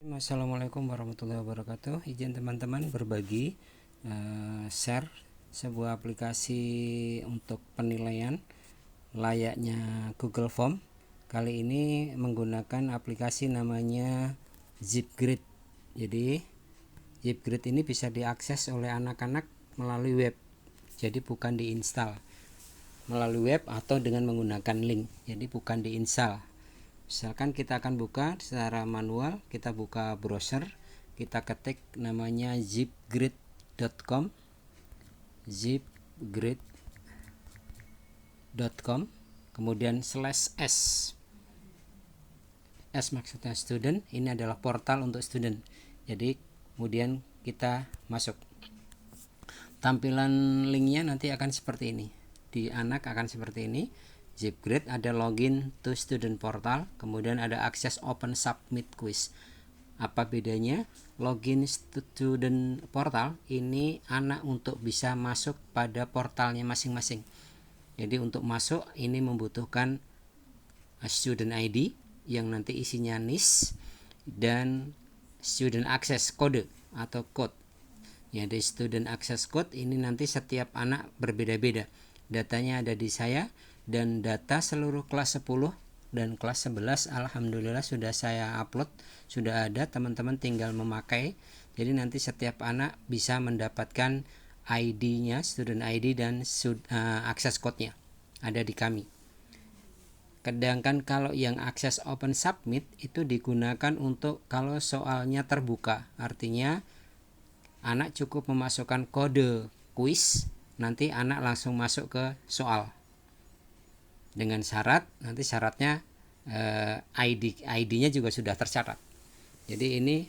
Assalamualaikum warahmatullahi wabarakatuh. Izin teman-teman berbagi share sebuah aplikasi untuk penilaian layaknya Google Form. Kali ini menggunakan aplikasi namanya Zipgrid. Jadi Zipgrid ini bisa diakses oleh anak-anak melalui web. Jadi bukan diinstal melalui web atau dengan menggunakan link. Jadi bukan diinstal. Misalkan kita akan buka secara manual, kita buka browser, kita ketik namanya zipgrid.com, zipgrid.com, kemudian /s maksudnya student, ini adalah portal untuk student. Jadi kemudian kita masuk. Tampilan linknya nanti akan seperti ini. Di anak akan seperti ini. Zipgrid ada login to student portal, kemudian ada akses open submit quiz. Apa bedanya? Login student portal ini anak untuk bisa masuk pada portalnya masing-masing. Jadi untuk masuk ini membutuhkan student ID yang nanti isinya NIS dan student access kode atau code. Jadi student access code ini nanti setiap anak berbeda-beda. Datanya ada di saya. Dan data seluruh kelas 10 dan kelas 11 alhamdulillah sudah saya upload, sudah ada, teman-teman tinggal memakai. Jadi nanti setiap anak bisa mendapatkan ID-nya, student ID dan akses code-nya ada di kami. Sedangkan kalau yang akses open submit itu digunakan untuk kalau soalnya terbuka, artinya anak cukup memasukkan kode quiz, nanti anak langsung masuk ke soal. Dengan syarat, nanti syaratnya ID-nya juga sudah tercatat. Jadi ini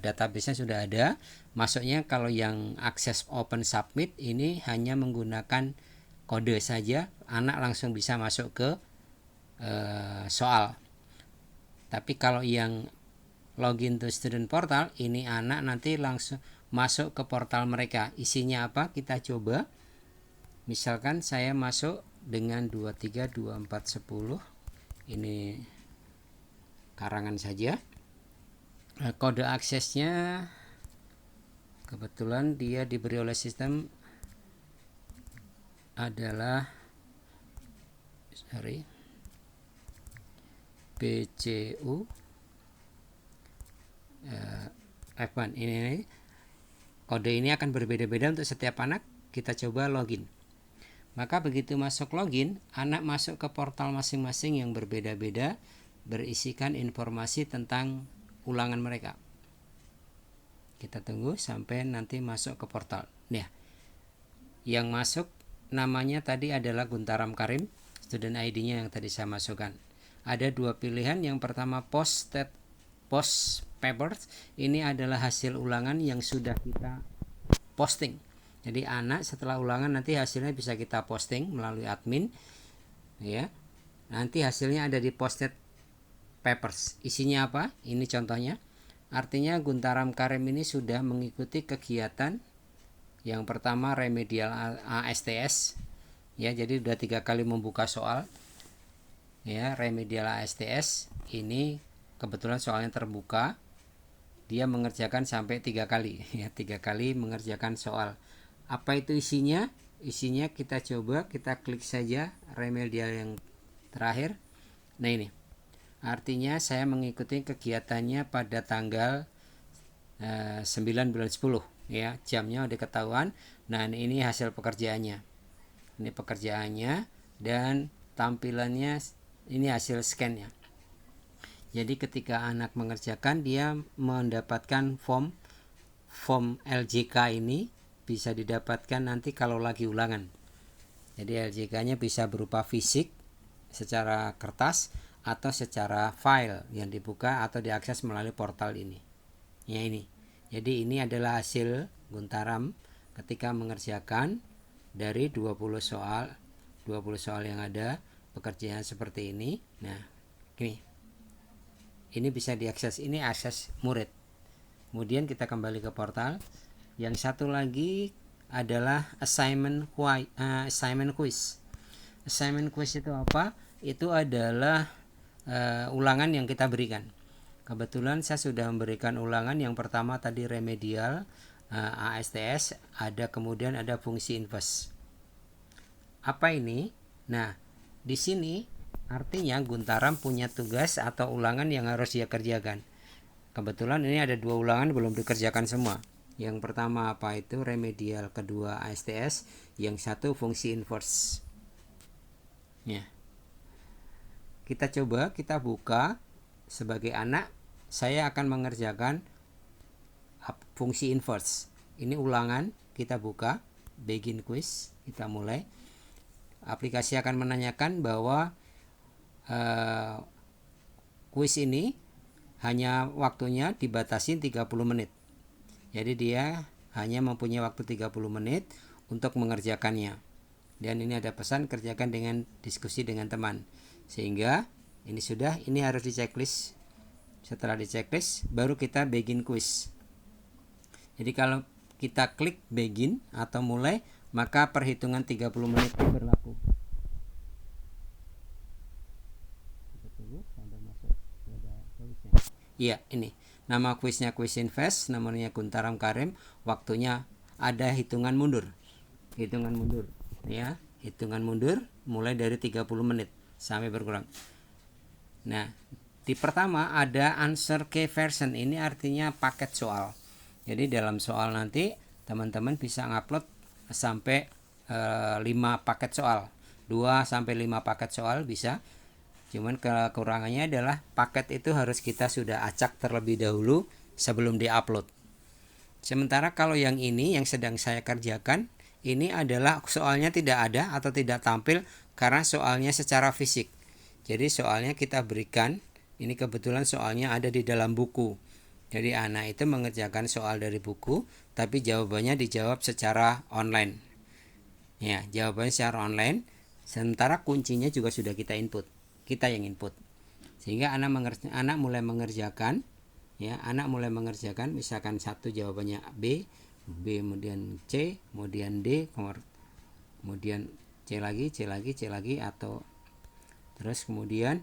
database-nya sudah ada. Masuknya kalau yang akses open submit ini hanya menggunakan kode saja, anak langsung bisa masuk ke soal. Tapi kalau yang login to student portal, ini anak nanti langsung masuk ke portal mereka. Isinya apa? Kita coba. Misalkan saya masuk dengan 23, 24, 10, ini karangan saja. Kode aksesnya kebetulan dia diberi oleh sistem adalah BCU F1. Ini kode ini akan berbeda-beda untuk setiap anak. Kita coba login. Maka begitu masuk login, anak masuk ke portal masing-masing yang berbeda-beda, berisikan informasi tentang ulangan mereka. Kita tunggu sampai nanti masuk ke portal. Nah, yang masuk namanya tadi adalah Guntaram Karim, student ID-nya yang tadi saya masukkan. Ada dua pilihan. Yang pertama post papers, ini adalah hasil ulangan yang sudah kita posting. Jadi anak setelah ulangan nanti hasilnya bisa kita posting melalui admin, ya. Nanti hasilnya ada di posted papers. Isinya apa? Ini contohnya. Artinya Guntaram Karim ini sudah mengikuti kegiatan yang pertama remedial ASTS, ya. Jadi sudah 3 kali membuka soal, ya. Remedial ASTS ini kebetulan soalnya terbuka. Dia mengerjakan sampai 3 kali, ya. 3 kali mengerjakan soal. Apa itu isinya? Isinya kita coba, kita klik saja remedial yang terakhir. Nah ini, artinya saya mengikuti kegiatannya pada tanggal 9 bulan 10, ya. Jamnya udah ketahuan. Nah ini hasil pekerjaannya. Ini pekerjaannya dan tampilannya ini hasil scan-nya. Jadi ketika anak mengerjakan, dia mendapatkan form LJK ini bisa didapatkan nanti kalau lagi ulangan. Jadi LJK-nya bisa berupa fisik secara kertas atau secara file yang dibuka atau diakses melalui portal ini. Ya ini. Jadi ini adalah hasil Guntaram ketika mengerjakan dari 20 soal yang ada, pekerjaan seperti ini. Nah, ini. Ini bisa diakses, ini akses murid. Kemudian kita kembali ke portal. Yang satu lagi adalah assignment quiz. Assignment quiz itu apa? Itu adalah ulangan yang kita berikan. Kebetulan saya sudah memberikan ulangan. Yang pertama tadi remedial, ASTS, kemudian ada fungsi inverse. Apa ini? Nah, di sini artinya Guntaram punya tugas atau ulangan yang harus dia kerjakan. Kebetulan ini ada 2 ulangan belum dikerjakan semua. Yang pertama apa itu? Remedial, kedua ASTS, yang satu fungsi inverse. Ya. Kita coba, kita buka. Sebagai anak, saya akan mengerjakan fungsi inverse. Ini ulangan, kita buka, begin quiz, kita mulai. Aplikasi akan menanyakan bahwa quiz ini hanya waktunya dibatasi 30 menit. Jadi dia hanya mempunyai waktu 30 menit untuk mengerjakannya. Dan ini ada pesan, kerjakan dengan diskusi dengan teman. Sehingga ini harus di checklist. Setelah di checklist baru kita begin quiz. Jadi kalau kita klik begin atau mulai, maka perhitungan 30 menit itu berlaku. Iya, ini nama kuisnya Quiz Invest, namanya Guntaram Karim. Waktunya ada hitungan mundur. Ya, hitungan mundur mulai dari 30 menit sampai berkurang. Nah, di pertama ada answer key version. Ini artinya paket soal. Jadi dalam soal nanti teman-teman bisa ngupload sampai 5 paket soal. 2 sampai 5 paket soal bisa. Cuman kekurangannya adalah paket itu harus kita sudah acak terlebih dahulu sebelum diupload. Sementara kalau yang ini yang sedang saya kerjakan, ini adalah soalnya tidak ada atau tidak tampil karena soalnya secara fisik. Jadi soalnya kita berikan, ini kebetulan soalnya ada di dalam buku. Jadi anak itu mengerjakan soal dari buku, tapi jawabannya dijawab secara online. Ya, jawabannya secara online. Sementara kuncinya juga sudah kita input. Kita yang input. Sehingga anak mulai mengerjakan, ya, misalkan satu jawabannya B kemudian C, kemudian D, kemudian C lagi atau terus kemudian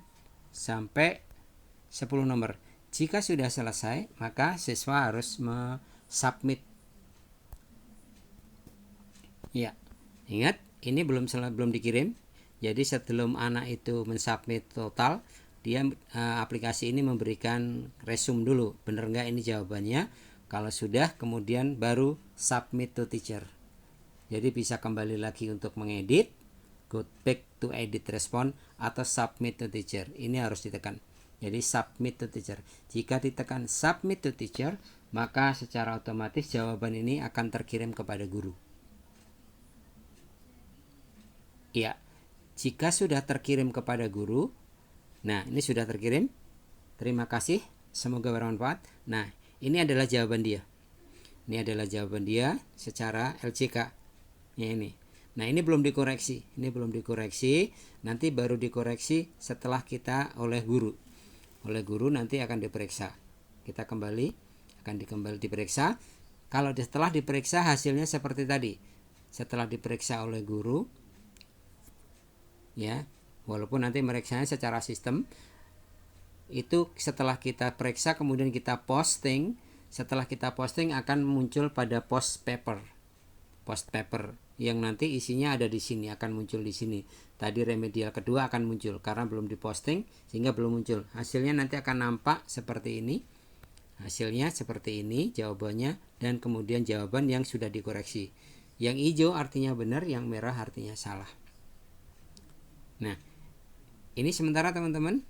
sampai 10 nomor. Jika sudah selesai, maka siswa harus submit. Ya, ingat ini belum dikirim. Jadi sebelum anak itu mensubmit total, dia aplikasi ini memberikan resume dulu, benar nggak ini jawabannya. Kalau sudah, kemudian baru submit to teacher. Jadi bisa kembali lagi untuk mengedit, go back to edit response, atau submit to teacher. Ini harus ditekan. Jadi submit to teacher. Jika ditekan submit to teacher, maka secara otomatis jawaban ini akan terkirim kepada guru. Ya, jika sudah terkirim kepada guru, nah ini sudah terkirim. Terima kasih, semoga bermanfaat. Nah, ini adalah jawaban dia. Ini adalah jawaban dia secara LCK. Ya, ini. Nah, ini belum dikoreksi. Nanti baru dikoreksi setelah kita oleh guru. Oleh guru nanti akan diperiksa. Kita kembali diperiksa. Kalau setelah diperiksa hasilnya seperti tadi. Setelah diperiksa oleh guru, ya, walaupun nanti meriksanya secara sistem, itu setelah kita periksa kemudian kita posting. Setelah kita posting akan muncul pada post paper yang nanti isinya ada di sini, akan muncul di sini. Tadi remedial kedua akan muncul karena belum diposting sehingga belum muncul. Hasilnya nanti akan nampak seperti ini. Hasilnya seperti ini jawabannya, dan kemudian jawaban yang sudah dikoreksi. Yang hijau artinya benar, yang merah artinya salah. Nah, ini sementara teman-teman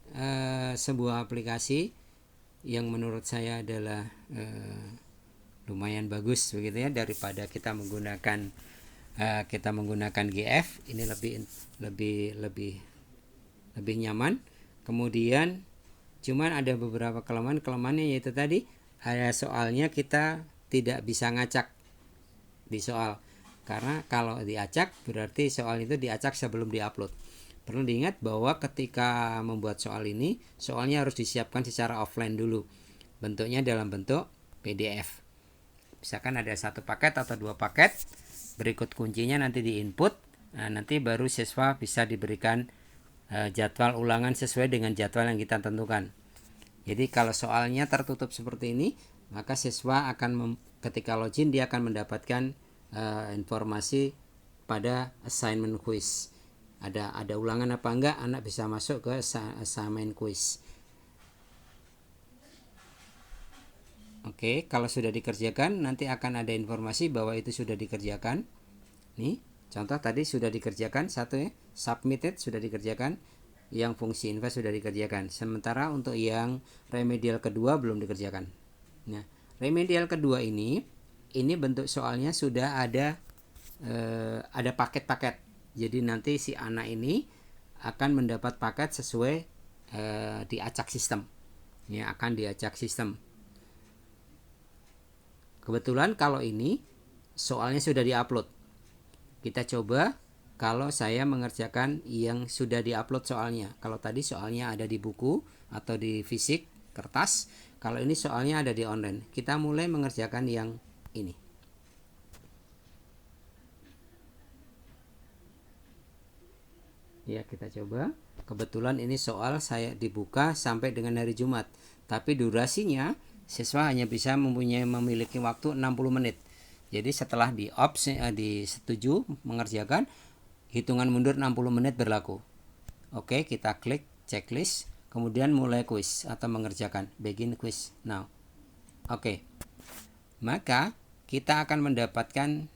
sebuah aplikasi yang menurut saya adalah lumayan bagus begitu ya, daripada kita menggunakan GF. Ini lebih nyaman. Kemudian cuman ada beberapa kelemahannya, yaitu tadi ada soalnya kita tidak bisa ngacak di soal, karena kalau diacak berarti soal itu diacak sebelum diupload. Perlu diingat bahwa ketika membuat soal ini, soalnya harus disiapkan secara offline dulu. Bentuknya dalam bentuk PDF. Misalkan ada 1 paket atau 2 paket, berikut kuncinya nanti di input. Nah, nanti baru siswa bisa diberikan jadwal ulangan sesuai dengan jadwal yang kita tentukan. Jadi kalau soalnya tertutup seperti ini, maka siswa akan ketika login dia akan mendapatkan informasi pada assignment quiz. Ada ulangan apa enggak, anak bisa masuk ke assignment quiz. Oke, kalau sudah dikerjakan nanti akan ada informasi bahwa itu sudah dikerjakan. Nih, contoh tadi sudah dikerjakan satu ya, submitted sudah dikerjakan, yang fungsi invest sudah dikerjakan. Sementara untuk yang remedial kedua belum dikerjakan. Nah, remedial kedua ini bentuk soalnya sudah ada paket-paket. Jadi nanti si anak ini akan mendapat paket sesuai diacak sistem. Ya, akan diacak sistem. Kebetulan kalau ini soalnya sudah diupload. Kita coba kalau saya mengerjakan yang sudah diupload soalnya. Kalau tadi soalnya ada di buku atau di fisik kertas, kalau ini soalnya ada di online. Kita mulai mengerjakan yang ini. Ya, kita coba. Kebetulan ini soal saya dibuka sampai dengan hari Jumat, tapi durasinya siswa hanya bisa memiliki waktu 60 menit. Jadi setelah disetujui mengerjakan, hitungan mundur 60 menit berlaku. Oke, kita klik checklist, kemudian mulai quiz atau mengerjakan. Begin quiz now. Oke. Maka kita akan mendapatkan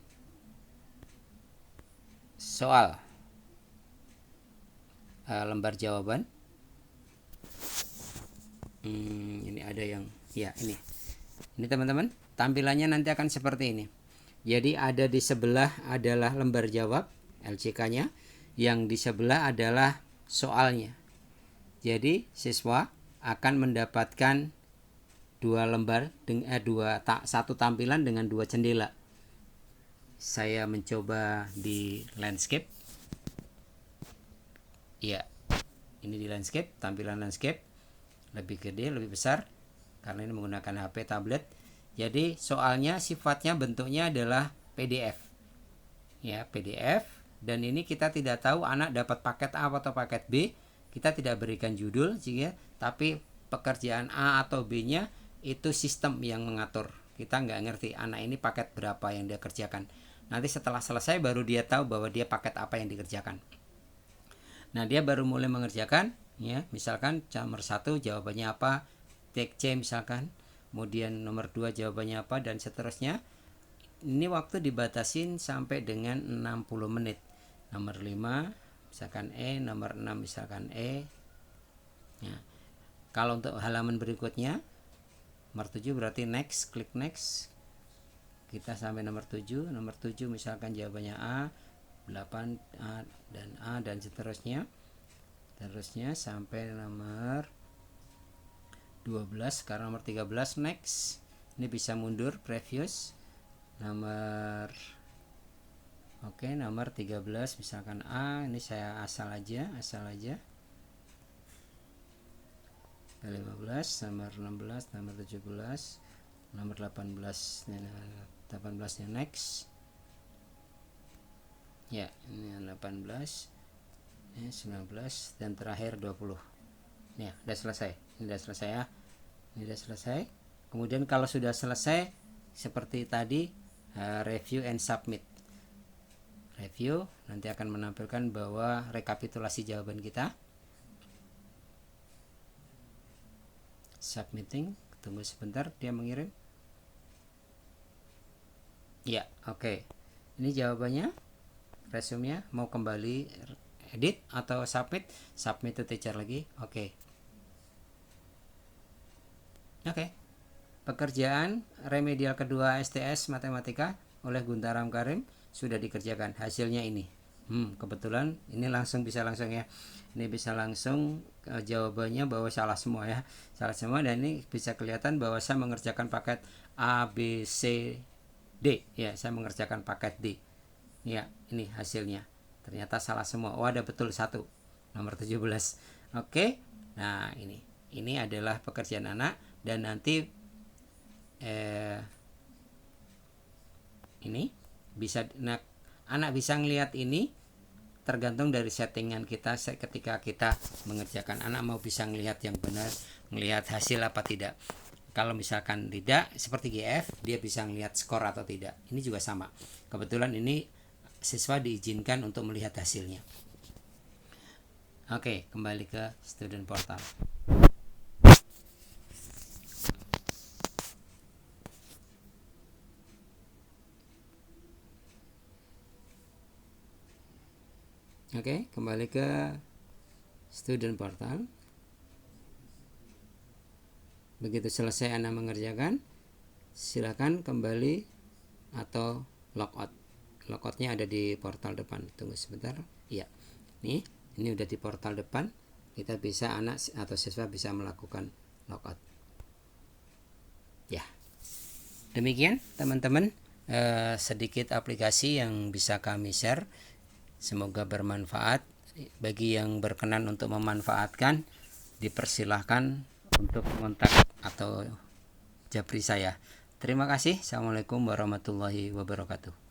soal lembar jawaban. Ini ada yang ini teman-teman, tampilannya nanti akan seperti ini. Jadi ada di sebelah adalah lembar jawab LCK-nya, yang di sebelah adalah soalnya. Jadi siswa akan mendapatkan satu tampilan dengan dua jendela. Saya mencoba di landscape. Ya, ini di landscape, tampilan landscape lebih gede, lebih besar karena ini menggunakan HP tablet. Jadi soalnya sifatnya bentuknya adalah PDF. Ya, PDF, dan ini kita tidak tahu anak dapat paket A atau paket B. Kita tidak berikan judul jika, tapi pekerjaan A atau B-nya itu sistem yang mengatur. Kita nggak ngerti anak ini paket berapa yang dia kerjakan. Nanti setelah selesai baru dia tahu bahwa dia paket apa yang dikerjakan. Nah, dia baru mulai mengerjakan, ya. Misalkan nomor 1 jawabannya apa, take C misalkan. Kemudian nomor 2 jawabannya apa, dan seterusnya. Ini waktu dibatasin sampai dengan 60 menit. Nomor 5 misalkan E, nomor 6 misalkan E. Ya. Kalau untuk halaman berikutnya, nomor 7 berarti next, klik next. Kita sampai nomor 7 misalkan jawabannya A, 8 A dan seterusnya sampai nomor 12. Sekarang nomor 13 next. Ini bisa mundur previous nomor 13 misalkan A. Ini saya asal aja 15, nomor 16, nomor 17, nomor 18 nya next. Ya, ini 18, ini 19, dan terakhir 20. Ya, udah selesai. Ini udah selesai ya. Ini udah selesai. Kemudian kalau sudah selesai seperti tadi, review and submit. Review nanti akan menampilkan bahwa rekapitulasi jawaban kita. Submitting, tunggu sebentar dia mengirim. Ya, oke. Ini jawabannya. Resume-nya mau kembali edit atau submit to teacher lagi. Oke. Pekerjaan remedial kedua STS Matematika oleh Guntaram Karim sudah dikerjakan. Hasilnya ini. Kebetulan ini bisa langsung ya. Ini bisa langsung jawabannya bahwa salah semua ya. Salah semua, dan ini bisa kelihatan bahwa saya mengerjakan paket A, B, C, D. Ya, saya mengerjakan paket D. Ya, ini hasilnya. Ternyata salah semua. Oh, ada betul satu. Nomor 17. Oke. Nah, ini adalah pekerjaan anak, dan nanti ini bisa anak bisa ngelihat ini tergantung dari settingan kita ketika kita mengerjakan. Anak mau bisa ngelihat yang benar, melihat hasil apa tidak. Kalau misalkan tidak, seperti GF, dia bisa melihat skor atau tidak. Ini juga sama. Kebetulan ini siswa diizinkan untuk melihat hasilnya. Oke, kembali ke student portal. Oke, kembali ke student portal. Begitu selesai Anda mengerjakan, silakan kembali atau logout. Logoutnya ada di portal depan. Tunggu sebentar. Iya. Ini udah di portal depan. Kita bisa, anak atau siswa bisa melakukan logout. Ya. Demikian teman-teman, sedikit aplikasi yang bisa kami share. Semoga bermanfaat. Bagi yang berkenan untuk memanfaatkan, dipersilahkan untuk kontak atau japri saya. Terima kasih. Assalamualaikum warahmatullahi wabarakatuh.